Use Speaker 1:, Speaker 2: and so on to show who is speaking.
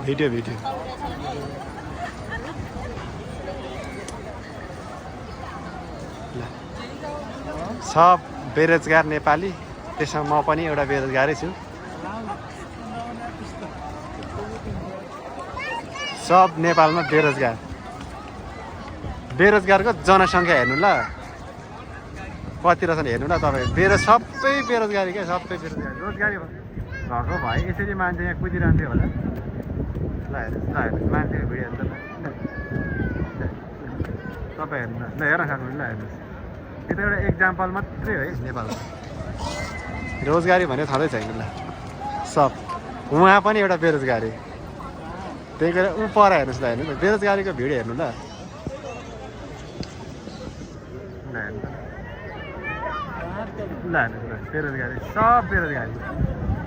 Speaker 1: Video video सब बेरोजगार नेपाली, त्यसमा म पनि एउटा बेरोजगारै छु। सब नेपालमा बेरोजगार, बेरोजगारको जनसङ्ख्या हेर्नु ल कति रहेछन् हेर्नु ल तपाईँ। सबै बेरोजगारी क्या, सबै बेरोजगारी। रोजगारी भएको भए यसरी मान्छे यहाँ कुदिरहन्थ्यो होला। ल हेर्नुहोस्, ल हेर्नुहोस् मान्छेको भिडियो हेर्नु ल तपाईँ हेर्नु ल हेर्न सक्नुहुन्छ। ल हेर्नुहोस्, यो त एउटा एक्जाम्पल मात्रै हो है नेपालमा। रोजगारी भने छँदै छैन ल। सब उहाँ पनि एउटा बेरोजगारी, त्यही भएर ऊ पर हेर्नुहोस्। ल हेर्नु ल बेरोजगारीको भिडियो हेर्नु ल। ल हेर्नुहोस् ल बेरोजगारी, सब बेरोजगारी।